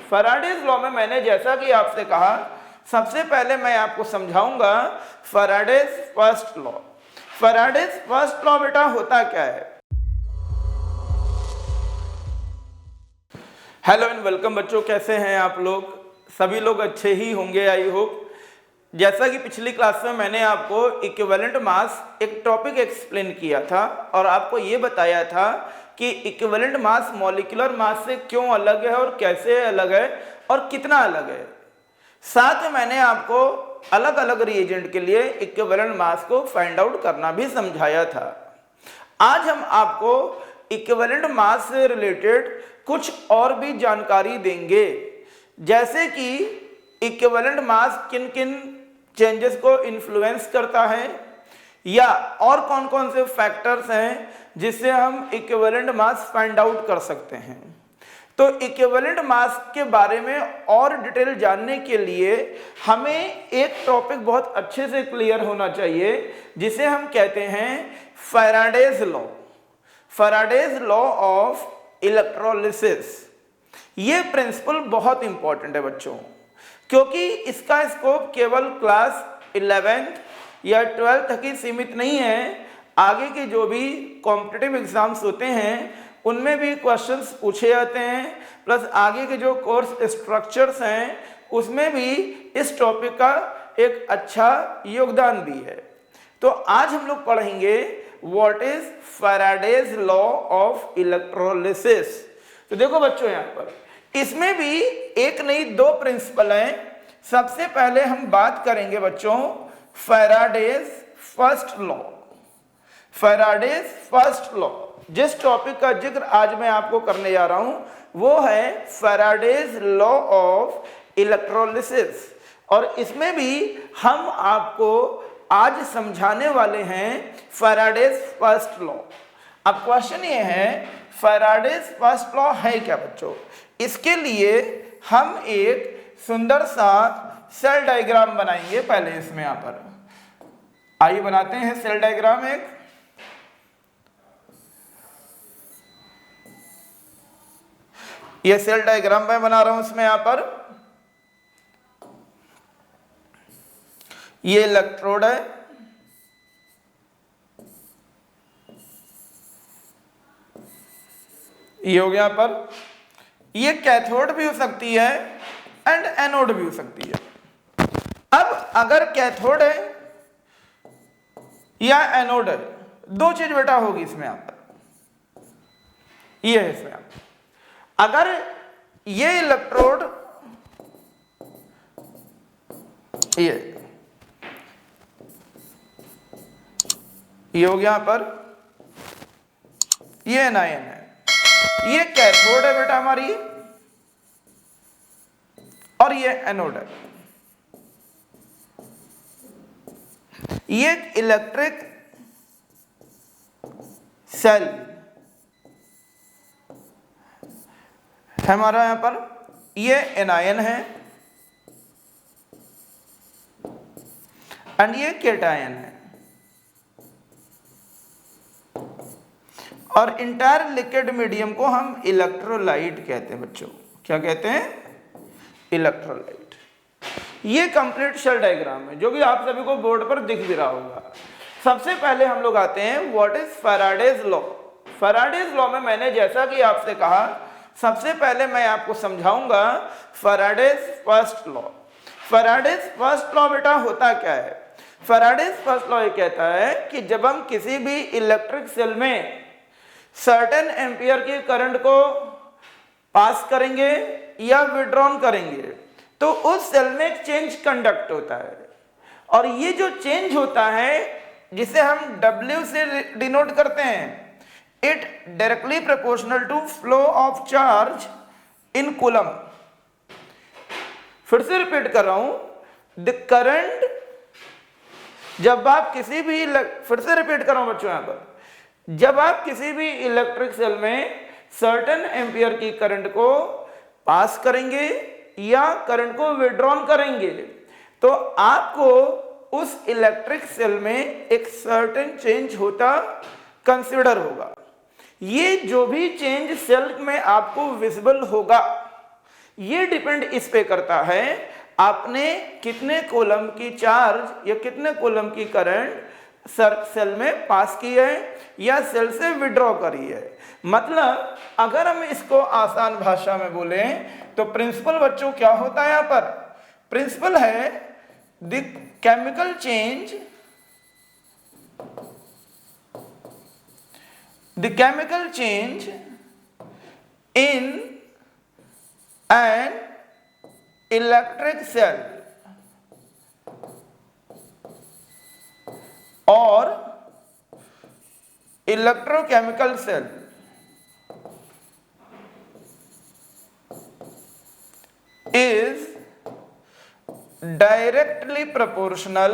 Faraday's law में मैंने जैसा कि आपसे कहा, सबसे पहले मैं आपको समझाऊंगा Faraday's first law. Faraday's first law बेटा होता क्या है? हेलो एंड वेलकम बच्चों, कैसे हैं आप लोग? सभी लोग अच्छे ही होंगे आई होप। जैसा कि पिछली क्लास में मैंने आपको इक्विवेलेंट मास एक टॉपिक एक्सप्लेन किया था और आपको ये बताया था कि इक्विवेलेंट मास मॉलिक्यूलर मास से क्यों अलग है और कैसे अलग है और कितना अलग है। साथ में मैंने आपको अलग अलग रिएजेंट के लिए इक्विवेलेंट मास को फाइंड आउट करना भी समझाया था। आज हम आपको इक्विवेलेंट मास से रिलेटेड कुछ और भी जानकारी देंगे, जैसे कि इक्विवेलेंट मास किन किन चेंजेस को इन्फ्लुएंस करता है या और कौन कौन से फैक्टर्स हैं जिससे हम इक्विवेलेंट मास फाइंड आउट कर सकते हैं। तो इक्विवेलेंट मास के बारे में और डिटेल जानने के लिए हमें एक टॉपिक बहुत अच्छे से क्लियर होना चाहिए, जिसे हम कहते हैं Faraday's law. Faraday's law of electrolysis. ये प्रिंसिपल बहुत इंपॉर्टेंट है बच्चों, क्योंकि इसका स्कोप केवल क्लास 11th या 12th तक ही सीमित नहीं है। आगे के जो भी कॉम्पिटिटिव एग्जाम्स होते हैं उनमें भी क्वेश्चंस पूछे जाते हैं, प्लस आगे के जो कोर्स स्ट्रक्चर्स हैं उसमें भी इस टॉपिक का एक अच्छा योगदान भी है। तो आज हम लोग पढ़ेंगे what is Faraday's law of electrolysis. तो देखो बच्चों, यहाँ पर इसमें भी एक नहीं दो प्रिंसिपल हैं। सबसे पहले हम बात करेंगे बच्चों Faraday's first law. Faraday's first law, जिस टॉपिक का जिक्र आज मैं आपको करने जा रहा हूं वो है फैराडेज लॉ ऑफ इलेक्ट्रोलिसिस, और इसमें भी हम आपको आज समझाने वाले हैं फैराडेज फर्स्ट लॉ। अब क्वेश्चन ये है फैराडेज फर्स्ट लॉ है क्या बच्चों? इसके लिए हम एक सुंदर सा सेल डायग्राम बनाएंगे। पहले इसमें यहाँ पर आइए बनाते हैं सेल डायग्राम एक। ये सेल डायग्राम मैं बना रहा हूं। इसमें यहां पर ये इलेक्ट्रोड है, ये हो गया पर। ये कैथोड भी हो सकती है एंड एनोड भी हो सकती है। अब अगर कैथोड है या एनोड है, दो चीज बेटा होगी इसमें। यहां पर ये है इसमें। अगर ये इलेक्ट्रोड ये हो गया यहां पर, ये एनायन है, ये कैथोड है बेटा हमारी, और ये एनोड है। ये इलेक्ट्रिक सेल हमारा यहां पर, ये एनायन है एंड ये केटायन है, और इंटायर लिक्विड मीडियम को हम इलेक्ट्रोलाइट कहते हैं बच्चों। क्या कहते हैं? इलेक्ट्रोलाइट। ये कंप्लीट सेल डायग्राम है जो कि आप सभी को बोर्ड पर दिख भी रहा होगा। सबसे पहले हम लोग आते हैं what is Faraday's law. Faraday's law में मैंने जैसा कि आपसे कहा, सबसे पहले मैं आपको समझाऊंगा Faraday's first law. Faraday's first law बेटा होता क्या है? फैराडेज फर्स्ट लॉ ये कहता है कि जब हम किसी भी इलेक्ट्रिक सेल में सर्टेन एम्पियर की करंट को पास करेंगे या विड्रॉन करेंगे तो उस सेल में एक चेंज कंडक्ट होता है, और ये जो चेंज होता है जिसे हम W से डिनोट करते हैं, it directly proportional to flow of charge in coulomb. फिर से रिपीट कर रहा हूं, द करंट, जब आप किसी भी, फिर से रिपीट कर रहा हूं बच्चों यहां पर, जब आप किसी भी इलेक्ट्रिक सेल में सर्टेन एम्पियर की करंट को पास करेंगे या करंट को विड्रॉन करेंगे तो आपको उस इलेक्ट्रिक सेल में एक सर्टेन चेंज होता कंसिडर होगा। ये जो भी चेंज सेल में आपको विजिबल होगा ये डिपेंड इस पे करता है आपने कितने कूलम की चार्ज या कितने कूलम की करंट सेल में पास की है या सेल से विड्रॉ करी है। मतलब अगर हम इसको आसान भाषा में बोलें तो प्रिंसिपल बच्चों क्या होता है यहाँ पर, प्रिंसिपल है the chemical change, the chemical change in an electric cell or electrochemical cell is directly proportional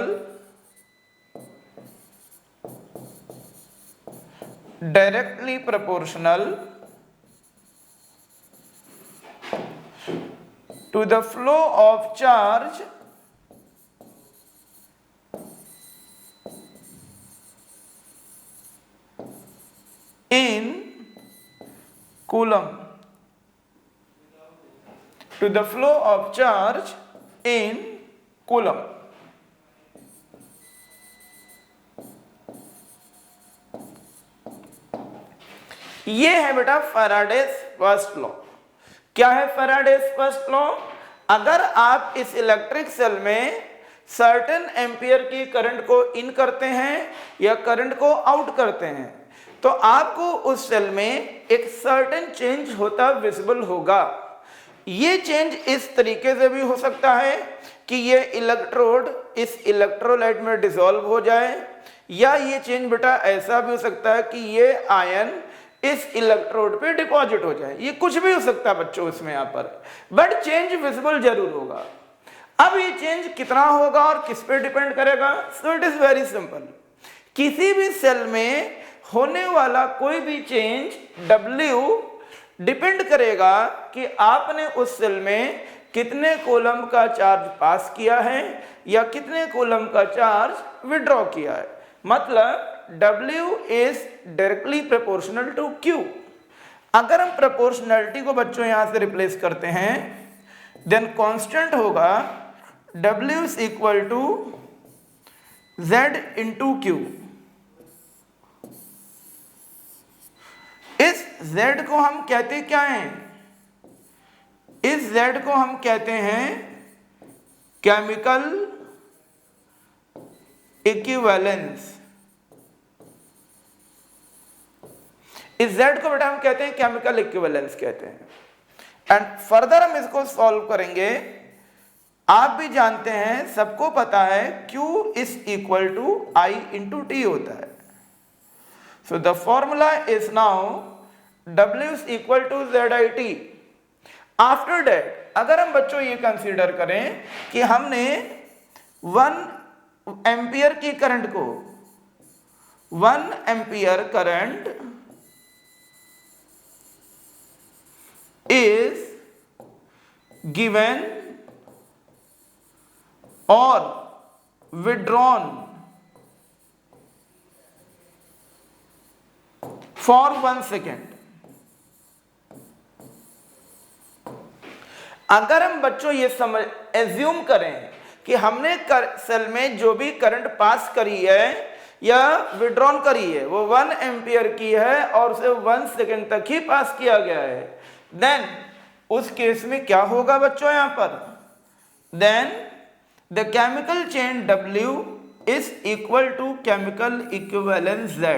to the flow of charge in coulomb, to the flow of charge in coulomb। ये है बेटा Faraday's first law. क्या है Faraday's first law? अगर आप इस electric cell में certain ampere की करंट को इन करते हैं या करंट को आउट करते हैं तो आपको उस सेल में एक सर्टेन चेंज होता विजिबल होगा। ये चेंज इस तरीके से भी हो सकता है कि ये इलेक्ट्रोड इस इलेक्ट्रोलाइट में डिसॉल्व हो जाए, या ये चेंज बेटा ऐसा भी हो सकता है कि ये आयन इस इलेक्ट्रोड पे डिपॉजिट हो जाए। ये कुछ भी हो सकता है बच्चों इसमें यहाँ पर, बट चेंज विजिबल जरूर होगा। अब ये चेंज कितना होगा और किस पे डिपेंड करेगा? So it is very simple. किसी भी सेल में होने वाला कोई भी चेंज W डिपेंड करेगा कि आपने उस सेल में कितने कूलम का चार्ज पास किया है या कितने कूलम का चार्ज विड्रॉ किया है। मतलब W is directly proportional to Q। अगर हम प्रोपोर्शनलिटी को बच्चों यहां से रिप्लेस करते हैं देन कांस्टेंट होगा W is equal to Z into Q। इस Z को हम कहते क्या हैं? इस Z को हम कहते हैं केमिकल इक्विवेलेंस। इस Z को बेटा हम कहते हैं केमिकल इक्विवेलेंस कहते हैं। एंड फर्दर हम इसको सॉल्व करेंगे। आप भी जानते हैं, सबको पता है Q is equal to I into T होता है। So the formula is now W is equal to ZIT। After that अगर हम बच्चों ये कंसीडर करें कि हमने 1 एम्पियर की करंट को 1 ampere current is given or withdrawn for 1 second। अगर हम बच्चों ये समझ एज्यूम करें कि हमने सेल में जो भी करंट पास करी है या विड्रॉन करी है वो 1 एम्पियर की है और उसे 1 सेकेंड तक ही पास किया गया है, देन उस केस में क्या होगा बच्चों यहां पर? Then the chemical chain W is equal to chemical equivalence Z।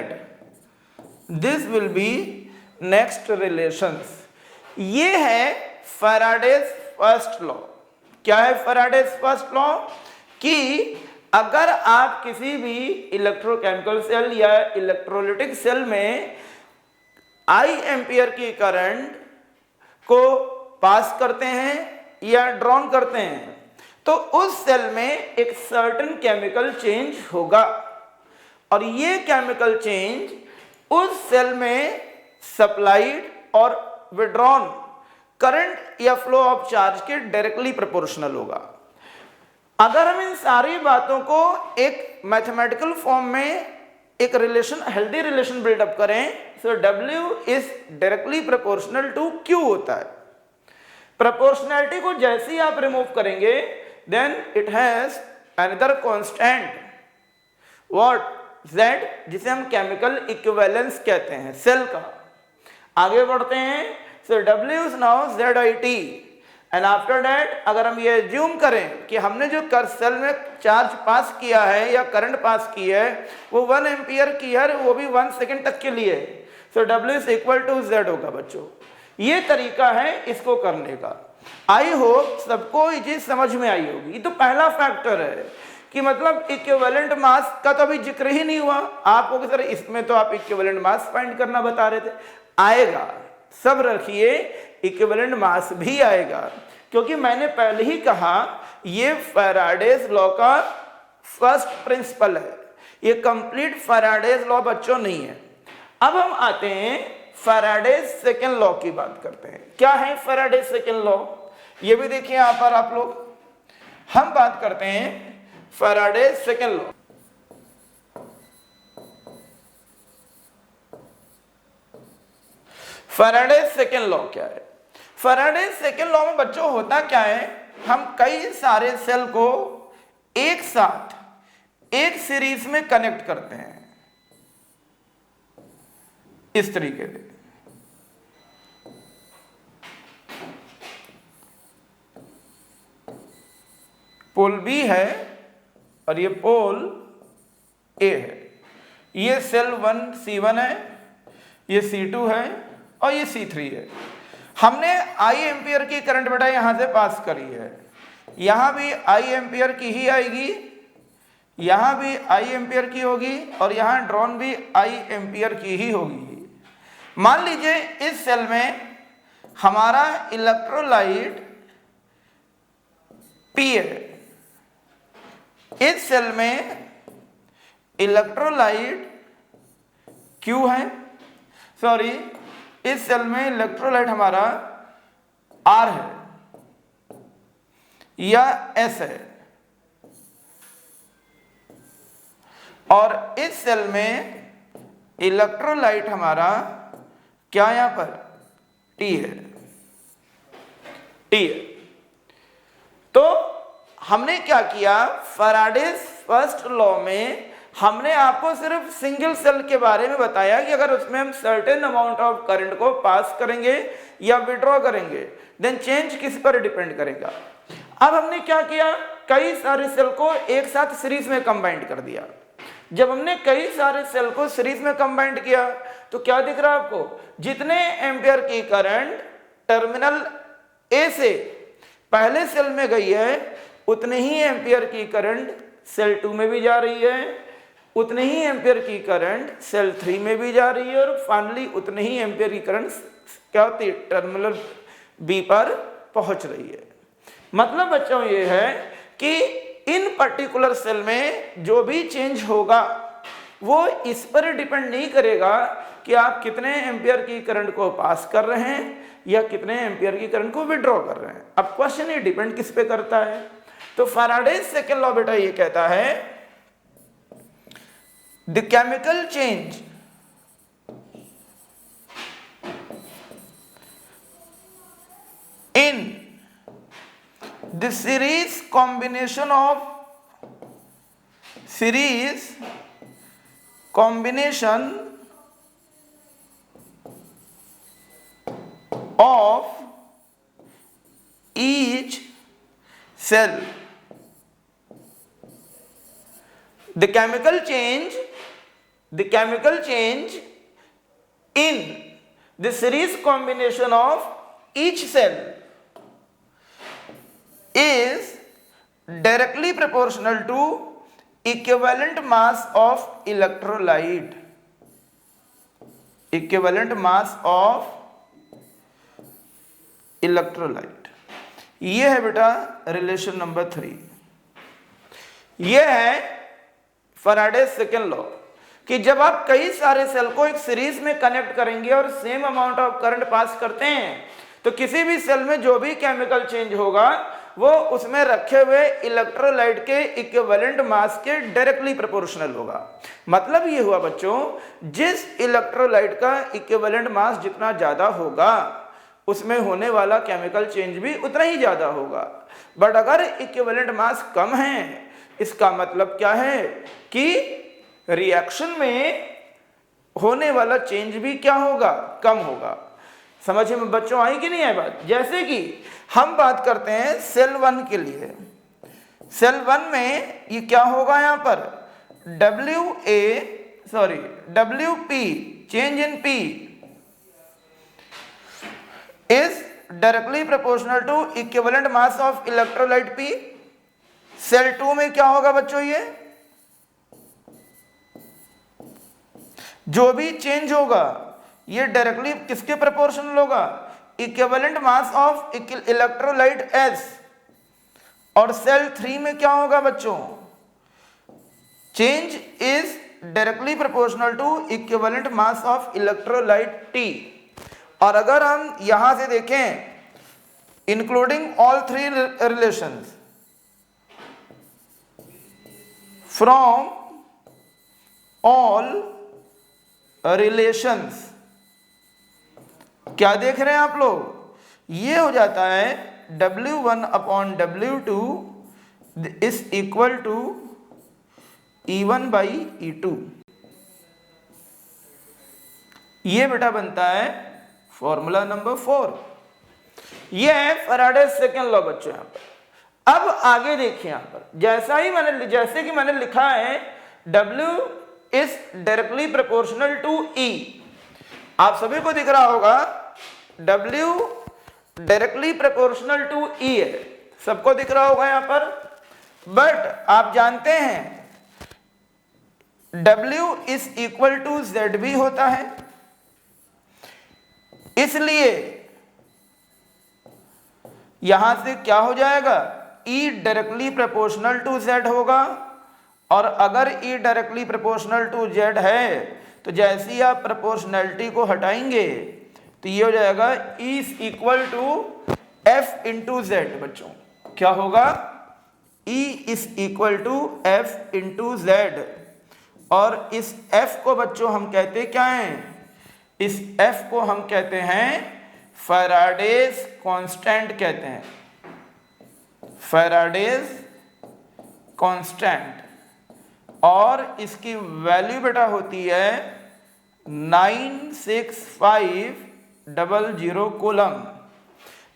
This will be next relations. ये है फैराडेज फर्स्ट लॉ। क्या है फैराडेज फर्स्ट लॉ? कि अगर आप किसी भी इलेक्ट्रोकेमिकल सेल या इलेक्ट्रोलिटिक सेल में I एम्पियर की करंट को पास करते हैं या ड्रॉन करते हैं तो उस सेल में एक सर्टेन केमिकल चेंज होगा और ये केमिकल चेंज उस सेल में सप्लाइड और विड्रॉन करंट या फ्लो ऑफ चार्ज के डायरेक्टली प्रोपोर्शनल होगा। अगर हम इन सारी बातों को एक मैथमेटिकल फॉर्म में एक रिलेशन, हेल्दी रिलेशन बिल्डअप करें, so W is directly proportional to Q होता है। प्रोपोर्शनैलिटी को जैसे ही आप रिमूव करेंगे then it has another constant what Z, जिसे हम केमिकल इक्विवेलेंस कहते हैं सेल का। आगे बढ़ते हैं, सो W is now ZIT and after that अगर हम ये एज्यूम करें कि हमने जो सेल में चार्ज पास किया है या करंट पास की है वो 1 एम्पियर की है, वो भी 1 सेकेंड तक के लिए, so W is equal to Z होगा बच्चों। ये तरीका है इसको करने का। आई होप सबको ये चीज समझ में आई होगी। ये तो पहला फैक्टर है कि मतलब इक्विवेलेंट मास का तो अभी जिक्र ही नहीं हुआ आपको कि सर इसमें तो आप इक्विवेलेंट मास फाइंड करना बता रहे थे। आएगा, सब रखिए, इक्विवेलेंट मास भी आएगा, क्योंकि मैंने पहले ही कहा ये फैराडेज लॉ का फर्स्ट प्रिंसिपल है, ये कंप्लीट फैराडेज लॉ बच्चों नहीं है। अब हम आते हैं फैराडेज सेकंड लॉ की बात करते हैं। क्या है फैराडेज सेकंड लॉ, ये भी देखिए यहां पर आप लोग। हम बात करते हैं Faraday's second law. Faraday's second law क्या है? फैराडेज सेकंड लॉ में बच्चों होता क्या है, हम कई सारे सेल को एक साथ एक सीरीज में कनेक्ट करते हैं इस तरीके से। पोल बी है और ये पोल ए है। ये सेल 1 C1 है, ये C2 है और ये C3 है। हमने I एम्पियर की करंट बेटा यहां से पास करी है, यहां भी I एम्पियर की ही आएगी, यहां भी I एम्पियर की होगी और यहां ड्रॉन भी I एम्पियर की ही होगी। मान लीजिए इस सेल में हमारा इलेक्ट्रोलाइट P है, इस सेल में इलेक्ट्रोलाइट Q है, सॉरी इस सेल में इलेक्ट्रोलाइट हमारा R है या S है, और इस सेल में इलेक्ट्रोलाइट हमारा क्या यहां पर T है। तो हमने क्या किया, फैराडेज फर्स्ट लॉ में हमने आपको सिर्फ सिंगल सेल के बारे में बताया कि अगर उसमें हम सर्टेन अमाउंट ऑफ करंट को पास करेंगे या विड्रॉ करेंगे देन चेंज किस पर डिपेंड करेगा। अब हमने क्या किया, कई सारे सेल को एक साथ सीरीज में कंबाइंड कर दिया। जब हमने कई सारे सेल को सीरीज में कंबाइंड किया तो क्या दिख रहा है आपको, जितने एम्पियर की करंट टर्मिनल ए से पहले सेल में गई है उतने ही एम्पियर की करंट सेल 2 में भी जा रही है, उतने ही एम्पियर की करंट सेल 3 में भी जा रही है, और फाइनली उतने ही एम्पियर की करंट क्या होती है टर्मिनल बी पर पहुंच रही है। मतलब बच्चों ये है कि इन पर्टिकुलर सेल में जो भी चेंज होगा वो इस पर डिपेंड नहीं करेगा कि आप कितने एम्पियर की करंट को पास कर रहे हैं या कितने एम्पियर की करंट को विड्रॉ कर रहे हैं। अब क्वेश्चन ये डिपेंड किस पे करता है। तो फैराडेज सेकंड लॉ बेटा ये कहता है the chemical change in the series combination of each cell. The chemical change in the series combination of each cell is directly proportional to equivalent mass of electrolyte. Equivalent mass of electrolyte. ये है बेटा relation number 3। ये है Faraday's second law कि जब आप कई सारे सेल को एक सीरीज में कनेक्ट करेंगे और same amount of current pass करते हैं तो किसी भी सेल में जो भी केमिकल चेंज होगा वो उसमें रखे हुए इलेक्ट्रोलाइट के इक्विवेलेंट मास के डायरेक्टली प्रोपोर्शनल होगा। मतलब ये हुआ बच्चों, जिस इलेक्ट्रोलाइट का इक्विवेलेंट मास जितना ज्यादा होगा उसमें होने वाला केमिकल चेंज भी उतना ही ज़्यादा होगा। बट अगर इक्विवेलेंट मास कम है, इसका मतलब क्या है कि रिएक्शन में होने वाला चेंज भी क्या होगा, कम होगा। समझ में बच्चों आई कि नहीं आई बात? जैसे कि हम बात करते हैं सेल 1 के लिए। सेल 1 में ये क्या होगा, यहाँ पर WP change in P is directly proportional to equivalent mass of electrolyte P। Cell 2 में क्या होगा बच्चों, ये जो भी चेंज होगा ये डायरेक्टली किसके प्रोपोर्शनल होगा, equivalent mass of electrolyte S। और सेल 3 में क्या होगा बच्चों, change is directly proportional to equivalent mass of electrolyte T। और अगर हम यहां से देखें including all 3 relations from all relations, क्या देख रहे हैं आप लोग, ये हो जाता है W1 upon W2 is equal to E1 by E2। ये बेटा बनता है फॉर्मूला नंबर 4। ये है फैराडे सेकंड लॉ बच्चों। यहां पर अब आगे देखिए, यहां पर जैसे कि मैंने लिखा है W is directly proportional to E। आप सभी को दिख रहा होगा W directly proportional to E है, सबको दिख रहा होगा यहां पर। बट आप जानते हैं W is equal to Z भी होता है, इसलिए यहां से क्या हो जाएगा, E directly proportional to Z होगा। और अगर E directly proportional to Z है तो जैसे ही आप प्रोपोर्शनैलिटी को हटाएंगे तो ये हो जाएगा E is equal to F into Z। बच्चों क्या होगा, E is equal to F into Z। और इस F को बच्चों हम कहते क्या हैं, इस F को हम कहते हैं फैराडेज कांस्टेंट कहते हैं, फैराडेज कांस्टेंट। और इसकी वैल्यू बेटा होती है 96500 कूलम।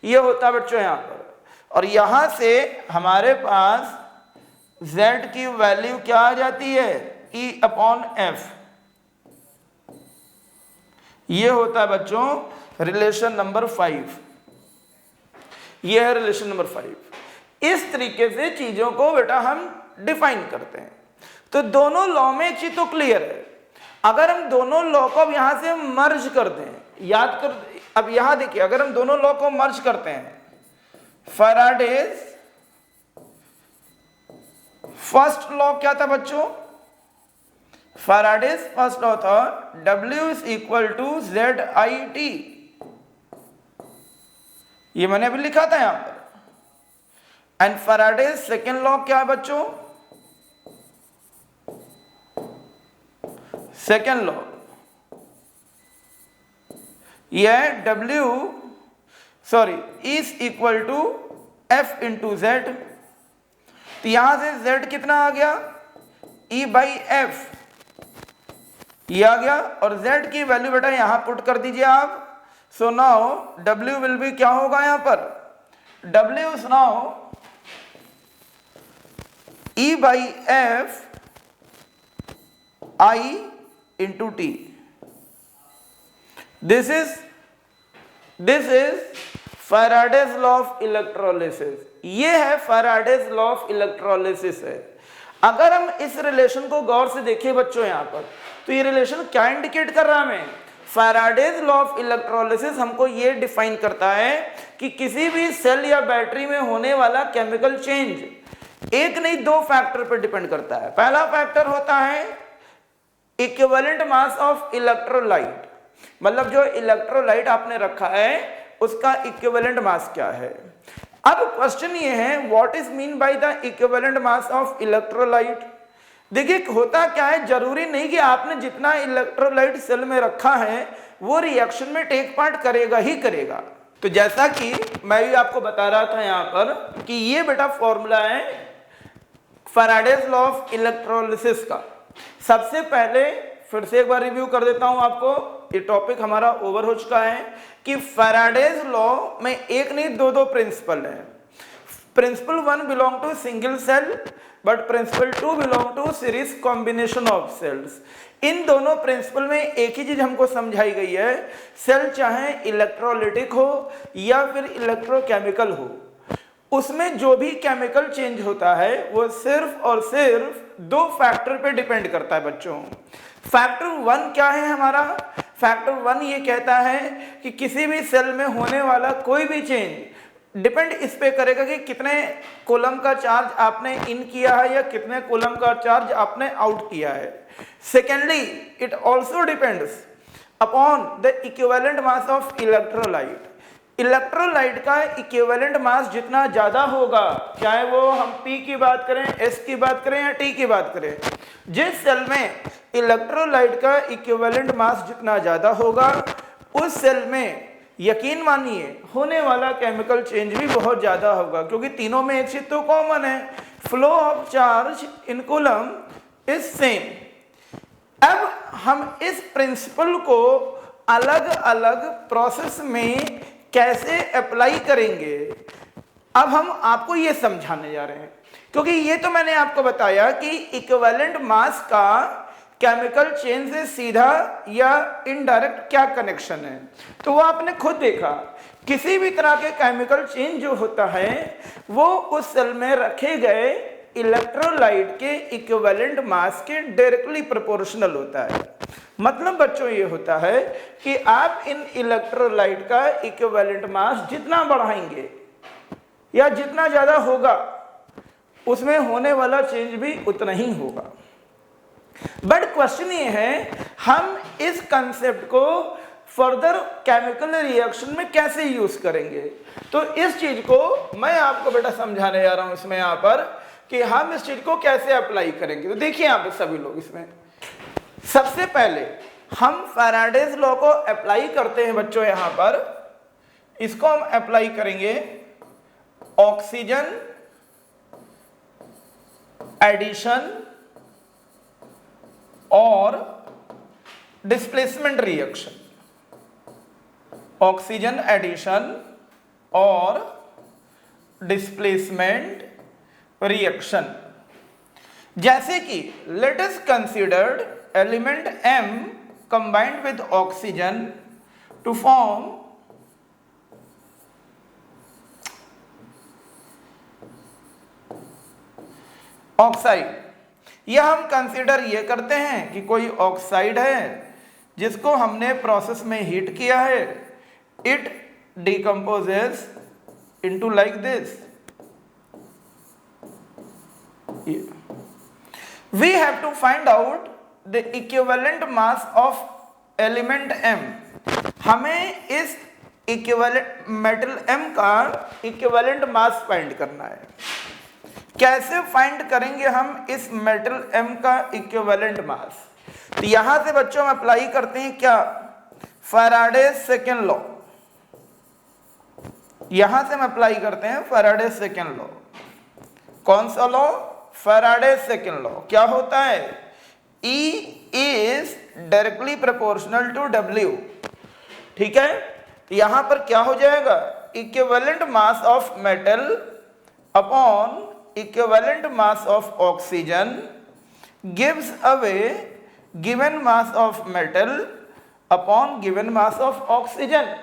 ये होता है बच्चों यहाँ पर। और यहाँ से हमारे पास Z की वैल्यू क्या आ जाती है, E अपॉन F। ये होता है बच्चों रिलेशन नंबर 5। ये है रिलेशन नंबर 5। इस तरीके से चीजों को बेटा हम डिफाइन करते हैं। तो दोनों लॉ में एक चीज तो क्लियर है, अगर हम दोनों लॉ को अब यहां से मर्ज कर दें, याद कर, अब यहां देखिए अगर हम दोनों लॉ को मर्ज करते हैं, फैराडेज फर्स्ट लॉ क्या था बच्चों, फैराडेज फर्स्ट लॉ था W is equal to ZIT। ये मैंने अभी लिखा था यहां पर। एंड फैराडेज सेकेंड लॉ क्या है बच्चों, सेकेंड लॉ यह is equal to F into Z। तो यहां से Z कितना आ गया, E बाई F, ये आ गया। और Z की वैल्यू बेटा यहां पुट कर दीजिए आप। So now W will be क्या होगा यहां पर, W is now E by F I into T। This is Faraday's law of electrolysis। ये है Faraday's law of electrolysis है। अगर हम इस रिलेशन को गौर से देखें बच्चों यहाँ पर, तो ये रिलेशन क्या इंडिकेट कर रहा है हमें, Faraday's law of electrolysis हमको ये डिफाइन करता है कि किसी भी सेल या बैटरी में होने वाला केमिकल चेंज एक नहीं दो फैक्टर पर डिपेंड करता है। पहला फैक्टर होता है इक्विवेलेंट मास ऑफ इलेक्ट्रोलाइट, मतलब जो इलेक्ट्रोलाइट आपने रखा है उसका इक्विवेलेंट मास क्या है। अब क्वेश्चन ये है what is mean by the equivalent mass of electrolyte. देखिए होता क्या है, जरूरी नहीं कि आपने जितना इलेक्ट्रोलाइट सेल में रखा है वो रिएक्शन में टेक पार्ट करेगा ही करेगा। तो जैसा कि मैं भी आपको बता रहा था यहाँ पर कि ये बेटा फॉर्मूला है फैराडेज लॉ ऑफ इलेक्ट्रोलिसिस का। सबसे पहले फिर से एक बार रिव्यू कर देता हूं आपको, ये टॉपिक हमारा ओवर हो चुका है कि फैराडेज लॉ में एक नहीं दो प्रिंसिपल है। Principle 1 belong to single cell but principle 2 belong to series combination of cells. इन दोनों प्रिंसिपल में एक ही चीज हमको समझाई गई है, सेल चाहे इलेक्ट्रोलिटिक हो या फिर इलेक्ट्रोकेमिकल हो, उसमें जो भी केमिकल चेंज होता है वो सिर्फ और सिर्फ दो फैक्टर पे डिपेंड करता है बच्चों। फैक्टर 1 क्या है हमारा? फैक्टर 1 ये कहता है कि किसी भी सेल में होने वाला कोई भी चेंज डिपेंड इस पे करेगा कि कितने कूलम का चार्ज आपने इन किया है या कितने कूलम का चार्ज आपने आउट किया है। Secondly, it also depends upon the equivalent mass of electrolyte. Electrolyte का इक्विवेलेंट मास जितना ज्यादा होगा, चाहे वो हम P की बात करें, S की बात करें या T की बात करें, जिस सेल में इलेक्ट्रोलाइट का इक्विवेलेंट मास जितना ज्यादा होगा उस सेल में यकीन मानिए होने वाला केमिकल चेंज भी बहुत ज्यादा होगा, क्योंकि तीनों में एक चीज तो कॉमन है, flow of charge in coulomb is same. अब हम इस प्रिंसिपल को अलग अलग प्रोसेस में कैसे अप्लाई करेंगे, अब हम आपको ये समझाने जा रहे हैं, क्योंकि ये तो मैंने आपको बताया कि इक्विवेलेंट मास का केमिकल चेंज से सीधा या इनडायरेक्ट क्या कनेक्शन है, तो वो आपने खुद देखा। किसी भी तरह के केमिकल चेंज जो होता है वो उस सेल में रखे गए इलेक्ट्रोलाइट के इक्विवेलेंट मास के डायरेक्टली प्रोपोर्शनल होता है। मतलब बच्चों ये होता है कि आप इन इलेक्ट्रोलाइट का इक्विवेलेंट मास जितना बढ़ाएंगे या जितना ज्यादा होगा उसमें होने वाला चेंज भी उतना ही होगा। बट क्वेश्चन ये है हम इस कंसेप्ट को फर्दर केमिकल रिएक्शन में कैसे यूज करेंगे। तो इस चीज को मैं आपको बेटा समझाने जा रहा हूं इसमें यहाँ पर कि हम इस चीज को कैसे अप्लाई करेंगे। तो देखिए यहाँ पे सभी लोग, इसमें सबसे पहले हम फैराडेज लॉ को अप्लाई करते हैं बच्चों। यहाँ पर इसको हम अप्लाई करेंगे ऑक्सीजन एडिशन और डिस्प्लेसमेंट रिएक्शन। ऑक्सीजन एडिशन और डिस्प्लेसमेंट रिएक्शन। जैसे कि let us considered element M combined with oxygen to form oxide. यह हम कंसीडर ये करते हैं कि कोई ऑक्साइड है जिसको हमने प्रोसेस में हीट किया है, it decomposes into like this. We have to find out the equivalent mass of element M। हमें इस इक्विवेलेंट मेटल M का इक्विवेलेंट मास फाइंड करना है। कैसे फाइंड करेंगे हम इस मेटल M का इक्विवेलेंट मास? तो यहां से बच्चों हम अप्लाई करते हैं क्या? Faraday's second law. यहां से हम अप्लाई करते हैं फैराडेज सेकेंड लॉ। कौन सा लॉ? Faraday's second law. क्या होता है? E is directly proportional to W। ठीक है, यहां पर क्या हो जाएगा? Equivalent mass of metal upon equivalent mass of oxygen gives away given mass of metal upon given mass of oxygen.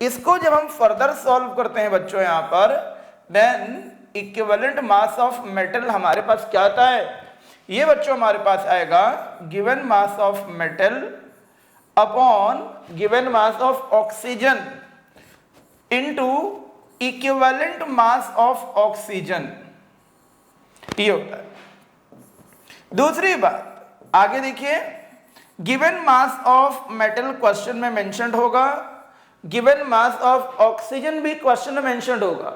इसको जब हम फर्दर सॉल्व करते हैं बच्चों यहां पर, then equivalent mass of metal हमारे पास क्या आता है? ये बच्चों हमारे पास आएगा given mass of metal upon given mass of oxygen into equivalent mass of oxygen. ये होता है। दूसरी बात आगे देखिए, given mass of metal question में मेंशन्ड होगा, गिवन मास ऑफ ऑक्सीजन भी क्वेश्चन में मेंशन्ड होगा।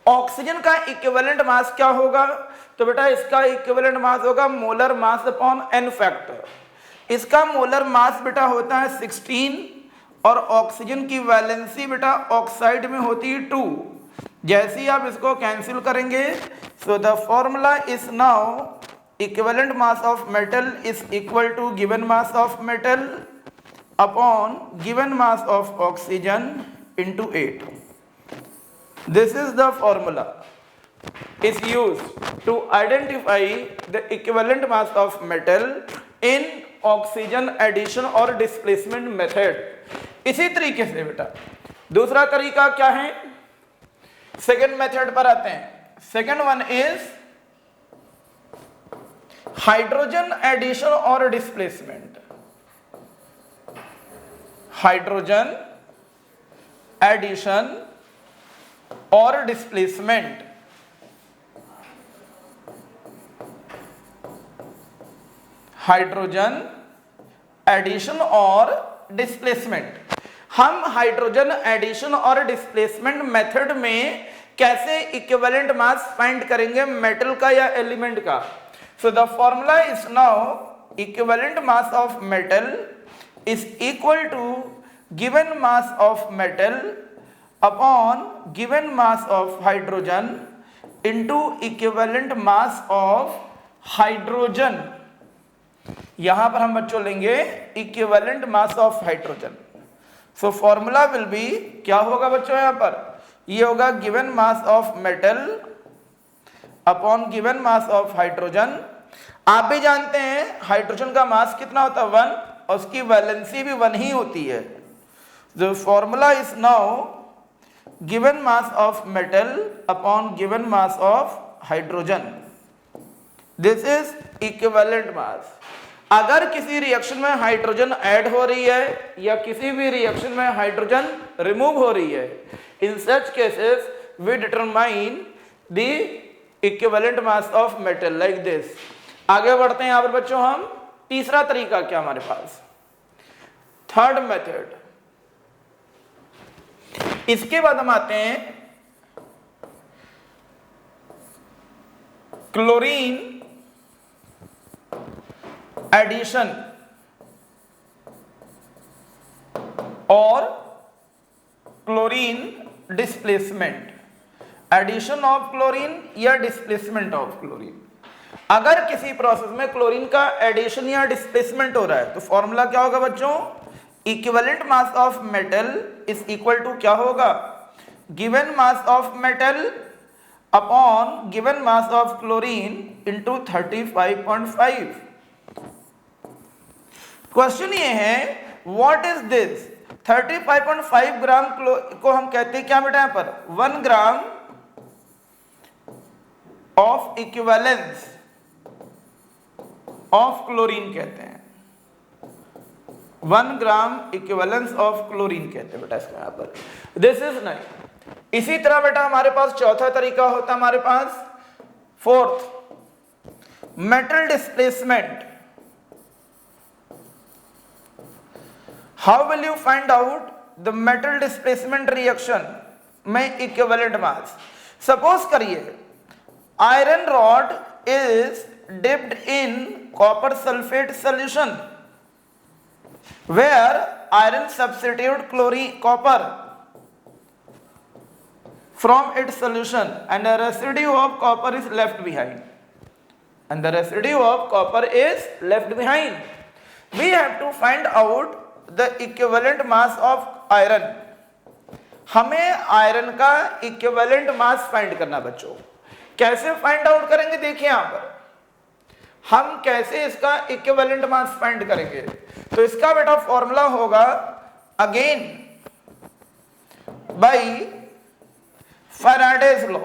ऑक्सीजन का इक्विवेलेंट मास क्या होगा? तो बेटा इसका इक्विवेलेंट मास होगा molar mass upon n factor. इसका मोलर मास बेटा होता है 16 और ऑक्सीजन की वैलेंसी बेटा ऑक्साइड में होती है 2। जैसे ही आप इसको कैंसिल करेंगे, so the formula is now equivalent mass of metal is equal to given mass of metal upon given mass of oxygen into 8. This is the formula is used to identify the equivalent mass of metal in oxygen addition or displacement method. इसी तरीके से बेटा दूसरा तरीका क्या है, second method पर आते हैं। Second one is hydrogen addition और डिस्प्लेसमेंट। हाइड्रोजन एडिशन और डिस्प्लेसमेंट। हाइड्रोजन एडिशन और डिस्प्लेसमेंट। हम हाइड्रोजन एडिशन और डिस्प्लेसमेंट मेथड में कैसे इक्विवेलेंट मास फाइंड करेंगे मेटल का या एलिमेंट का। So the formula is now equivalent mass of metal is equal to given mass of metal upon given mass of hydrogen into equivalent mass of hydrogen। यहां पर हम बच्चों लेंगे equivalent mass of hydrogen। so formula will be क्या होगा बच्चों, यहां पर ये होगा given mass of metal upon given mass of hydrogen। आप भी जानते हैं हाइड्रोजन का मास कितना होता है 1 और उसकी वैलेंसी भी 1 ही होती है। The formula is now given mass of metal upon given mass of hydrogen. This is equivalent mass। अगर किसी रिएक्शन में हाइड्रोजन ऐड हो रही है या किसी भी रिएक्शन में हाइड्रोजन रिमूव हो रही है, in such cases we determine the equivalent mass of metal like this। आगे बढ़ते हैं यहाँ पर बच्चों हम। तीसरा तरीका क्या हमारे पास, थर्ड मेथड। इसके बाद हम आते हैं क्लोरीन एडिशन और chlorine displacement. Addition of chlorine या डिस्प्लेसमेंट ऑफ क्लोरीन। अगर किसी प्रोसेस में क्लोरीन का एडिशन या डिस्प्लेसमेंट हो रहा है तो फॉर्मूला क्या होगा बच्चों, equivalent mass of metal is equal to क्या होगा, given mass of metal upon given mass of chlorine into 35.5। Question ये है व्हाट इज दिस 35.5 ग्राम को हम कहते हैं क्या बेटा, यहाँ पर 1 gram of equivalence of chlorine कहते हैं। 1 ग्राम इक्विवेलेंस ऑफ क्लोरीन कहते हैं बेटा इसका यहाँ पर। दिस इज नहीं। इसी तरह बेटा हमारे पास चौथा तरीका होता है हमारे पास fourth, metal displacement. How will you find out the metal displacement reaction में इक्विवेलेंट मास। सपोज करिए iron rod is dipped in copper sulphate solution where iron substitute copper from its solution and a residue of copper is left behind, and the residue of copper is left behind. We have to find out the equivalent mass of iron। हमें iron का equivalent mass find करना बच्चों। कैसे find out करेंगे, देखिए यहां पर हम कैसे इसका इक्विवेलेंट मास फाइंड करेंगे। तो इसका बेटा फॉर्मूला होगा अगेन बाय फैराडेज लॉ।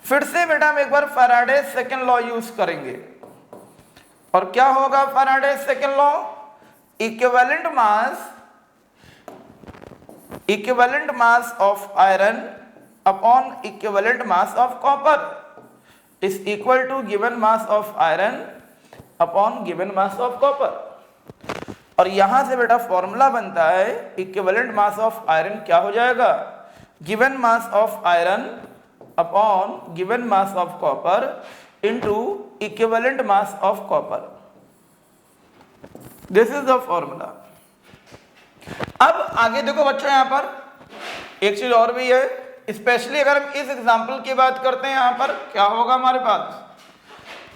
फिर से बेटा हम एक बार फैराडेज सेकंड लॉ यूज करेंगे और क्या होगा Faraday's second law, equivalent mass of iron upon equivalent mass of copper is equal to given mass of iron upon given mass of copper। और यहां से बेटा फॉर्मूला बनता है इक्विवेलेंट मास ऑफ आयरन क्या हो जाएगा, given mass of iron upon given mass of copper into equivalent mass of copper. This is the formula. अब आगे देखो बच्चों, यहाँ पर एक चीज और भी है, स्पेशली अगर हम इस एग्जाम्पल की बात करते हैं, यहाँ पर क्या होगा हमारे पास,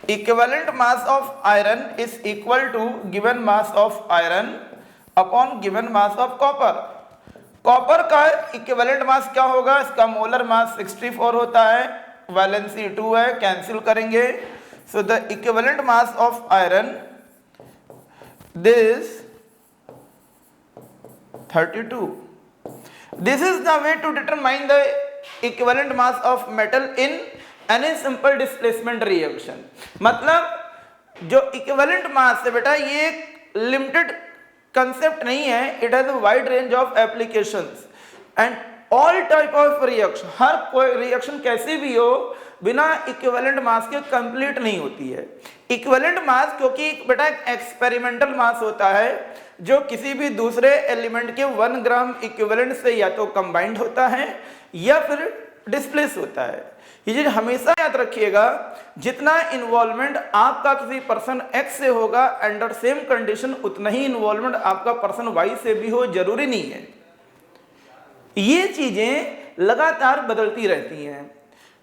equivalent mass of iron is equal to given mass of iron upon given mass of copper. Copper का इक्विवेलेंट मास क्या होगा, इसका मोलर मास 64 होता है, वैलेंसी 2 है, कैंसिल करेंगे। So the equivalent mass of iron this 32. This is the way to determine the equivalent mass of metal in any simple displacement reaction. मतलब जो equivalent mass है बेटा, ये एक limited concept नहीं है, it has a wide range of applications and all type of reaction, हर कोई reaction कैसी भी हो बिना इक्विवेलेंट मास के कंप्लीट नहीं होती है। इक्विवेलेंट मास क्योंकि बेटा एक्सपेरिमेंटल मास होता है जो किसी भी दूसरे एलिमेंट के 1 ग्राम इक्विवेलेंट से या तो कंबाइंड होता है या फिर डिस्प्लेस होता है। ये चीज हमेशा याद रखिएगा, जितना इन्वॉल्वमेंट आपका किसी पर्सन एक्स से होगा अंडर सेम कंडीशन, उतना ही इन्वॉल्वमेंट आपका पर्सन वाई से भी हो, जरूरी नहीं है। ये चीजें लगातार बदलती रहती हैं,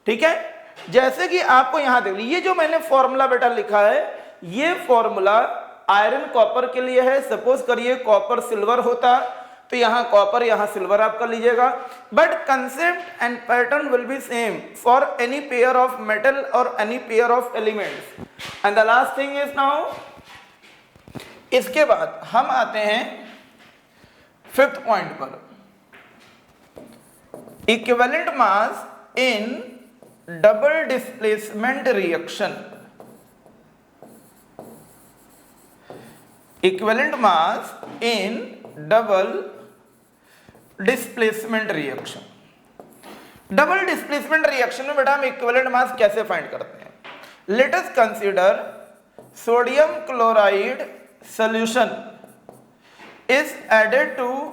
ठीक है। जैसे कि आपको यहां देख लीजिए, ये जो मैंने फॉर्मूला बेटा लिखा है, ये फॉर्मूला आयरन कॉपर के लिए है। सपोज करिए कॉपर सिल्वर होता तो यहां कॉपर यहां सिल्वर आप कर लीजिएगा, but concept and pattern will be same for any pair of metal और any pair of elements. And the last thing is now, इसके बाद हम आते हैं 5th पॉइंट पर, equivalent mass in double displacement reaction. Equivalent mass in double displacement reaction. Double displacement reaction में बेटा हम इक्विवेलेंट मास कैसे फाइंड करते हैं? Let us consider sodium chloride solution is added to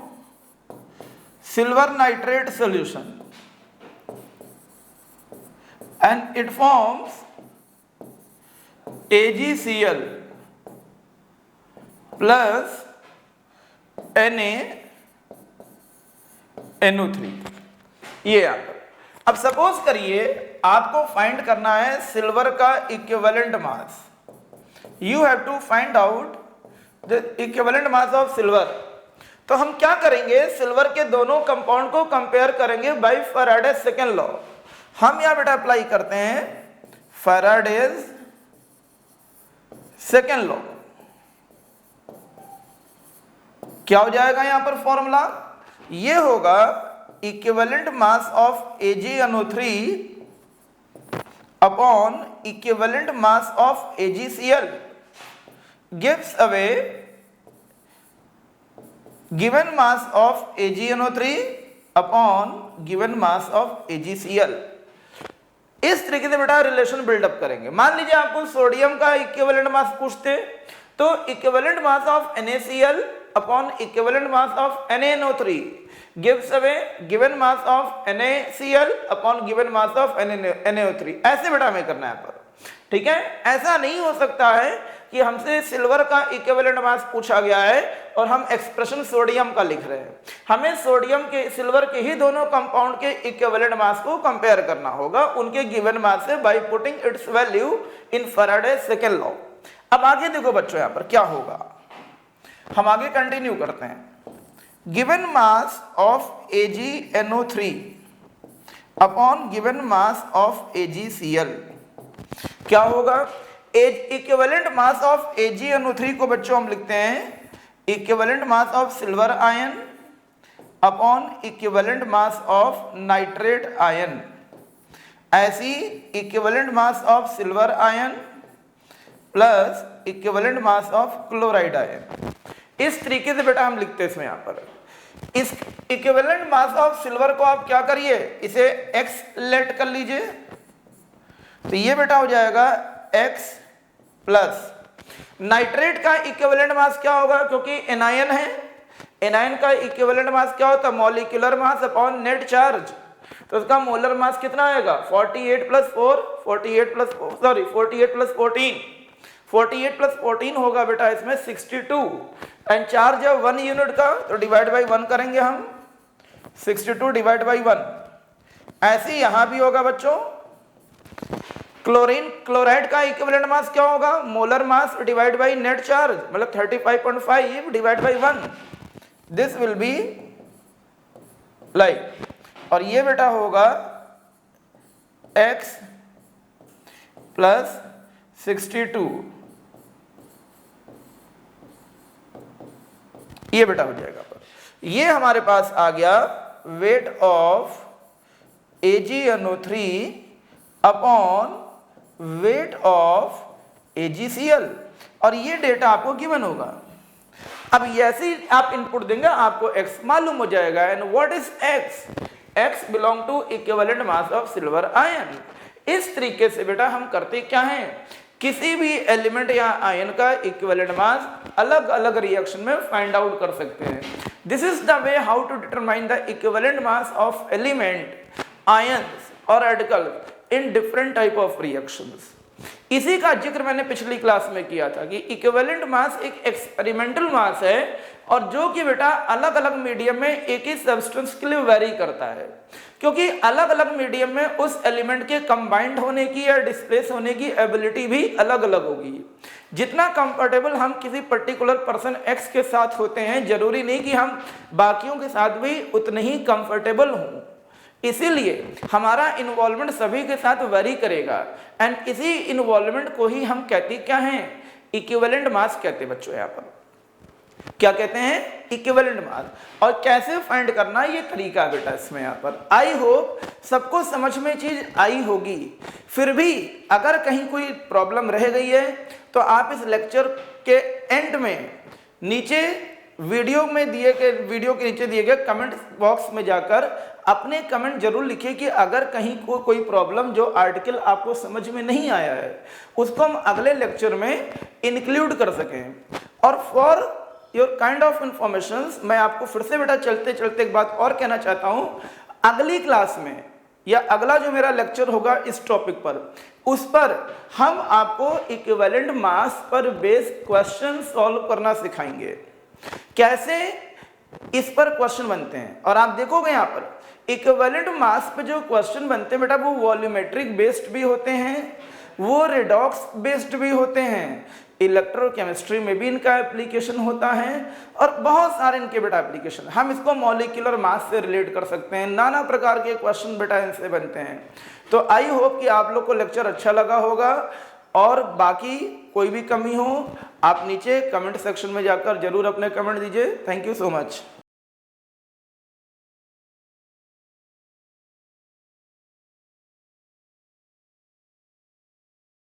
silver nitrate solution and it forms AgCl plus NaNO3। ये अब suppose करिए आपको फाइंड करना है सिल्वर का equivalent mass. You have to find out the equivalent mass of silver. तो हम क्या करेंगे, सिल्वर के दोनों कंपाउंड को कंपेयर करेंगे बाय फैराडेज सेकेंड लॉ। हम यहां बेटा अप्लाई करते हैं फैराडेज सेकेंड लॉ। क्या हो जाएगा यहां पर फॉर्मूला, ये होगा equivalent mass of AgNO3 upon equivalent mass of AgCl gives away given mass of AgNO3 upon given mass of AgCl। इस तरीके से बेटा रिलेशन बिल्डअप करेंगे। मान लीजिए आपको सोडियम का इक्विवेलेंट मास पूछते तो equivalent mass of NaCl upon equivalent mass of NaNO3 gives away given mass of NaCl upon given mass of NaNO3। ऐसे बेटा हमें करना है यहाँ पर, ठीक है। ऐसा नहीं हो सकता है कि हमसे सिल्वर का इक्विवेलेंट मास पूछा गया है और हम एक्सप्रेशन सोडियम का लिख रहे हैं। हमें सोडियम के सिल्वर के ही दोनों कंपाउंड के इक्विवेलेंट मास को कंपेयर करना होगा उनके गिवन मास से by putting it's value in Faraday's second law. अब आगे देखो बच्चों यहाँ पर क्या होगा, हम आगे कंटिन्यू करते हैं। Given mass of AgNO3 upon given mass of AgCl क्या होगा, इक्विवेलेंट मास ऑफ AgNO3 को बच्चों हम लिखते हैं equivalent mass of silver ion upon equivalent mass of nitrate ion. ऐसी equivalent mass of silver ion plus equivalent mass of chloride ion. इस तरीके से बेटा हम लिखते हैं इसमें यहाँ पर। इस इक्विवेलेंट मास ऑफ सिल्वर को आप क्या करिए, इसे x लेट कर लीजिए, तो ये बेटा हो जाएगा x प्लस नाइट्रेट का इक्विवेलेंट मास क्या होगा, क्योंकि एनायन है, एनायन का इक्विवेलेंट मास क्या होता है, molecular mass upon net charge. तो उसका मोलर मास कितना आएगा 48 प्लस 4 48 प्लस 14 48 प्लस 14 होगा बेटा इसमें 62 एंड चार्ज है 1 यूनिट का, तो डिवाइड बाई 1 करेंगे हम, 62 डिवाइड बाई 1। ऐसे ही यहां भी होगा बच्चों, क्लोरीन क्लोराइड का इक्विवेलेंट मास क्या होगा, molar mass divide by net charge, मतलब 35.5 divide by 1, this will be like, और ये बेटा होगा x प्लस 62, ये बेटा हो जाएगा। ये हमारे पास आ गया weight of AgNO3 upon weight of AgCl, और ये डेटा आपको गिवन होगा। अब ऐसे ही आप इनपुट देंगे, आपको x मालूम हो जाएगा। And what is x? x belong to equivalent mass of silver ion. इस तरीके से बेटा हम करते क्या हैं, किसी भी एलिमेंट या आयन का इक्विवेलेंट मास अलग अलग रिएक्शन में फाइंड आउट कर सकते हैं। This is the way how to determine the equivalent mass of element, ions और radicals in different type of reactions. इसी का जिक्र मैंने पिछली क्लास में किया था कि इक्विवेलेंट मास एक एक्सपेरिमेंटल मास है, और जो कि बेटा अलग अलग मीडियम में एक ही सब्सटेंस के लिए वेरी करता है, क्योंकि अलग अलग मीडियम में उस एलिमेंट के कंबाइंड होने की या डिस्प्लेस होने की एबिलिटी भी अलग अलग होगी। जितना कंफर्टेबल हम किसी पर्टिकुलर पर्सन एक्स के साथ होते हैं, जरूरी नहीं कि हम बाकियों के साथ भी उतने ही कंफर्टेबल हों। इसीलिए हमारा इन्वॉल्वमेंट सभी के साथ वेरी करेगा, एंड इसी इन्वॉल्वमेंट को ही हम कहते क्या हैं, इक्विवेलेंट मास कहते हैं बच्चों। यहाँ पर क्या कहते हैं, इक्विवेलेंट मास। और कैसे फाइंड करना, ये तरीका बेटा इसमें यहाँ पर। आई होप सबको समझ में चीज आई होगी। फिर भी अगर कहीं कोई प्रॉब्लम रह गई है तो आप इस लेक्चर के एंड में नीचे वीडियो के नीचे दिए गए कमेंट बॉक्स में जाकर अपने कमेंट जरूर लिखिए कि अगर कहीं कोई प्रॉब्लम जो आर्टिकल आपको समझ में नहीं आया है उसको हम अगले लेक्चर में इंक्लूड कर सकें। और for your kind of information मैं आपको फिर से बेटा चलते चलते एक बात और कहना चाहता हूं, अगली क्लास में या अगला जो मेरा लेक्चर होगा इस टॉपिक पर, उस पर हम आपको इक्विवेलेंट मास पर बेस्ड क्वेश्चन सॉल्व करना सिखाएंगे, कैसे इस पर क्वेश्चन बनते हैं। और आप देखोगे यहाँ पर इक्विवेलेंट मास पे जो क्वेश्चन बनते हैं बेटा वो वॉल्यूमेट्रिक बेस्ड भी होते हैं, वो रेडॉक्स बेस्ड भी होते हैं, इलेक्ट्रोकेमिस्ट्री में भी इनका एप्लीकेशन होता है, और बहुत सारे इनके बेटा एप्लीकेशन। हम इसको मॉलिक्यूलर मास से रिलेट कर सकते हैं, नाना प्रकार के क्वेश्चन बेटा इनसे बनते हैं। तो आई होप कि आप लोग को लेक्चर अच्छा लगा होगा, और बाकी कोई भी कमी हो आप नीचे कमेंट सेक्शन में जाकर जरूर अपने कमेंट दीजिए। Thank you so much.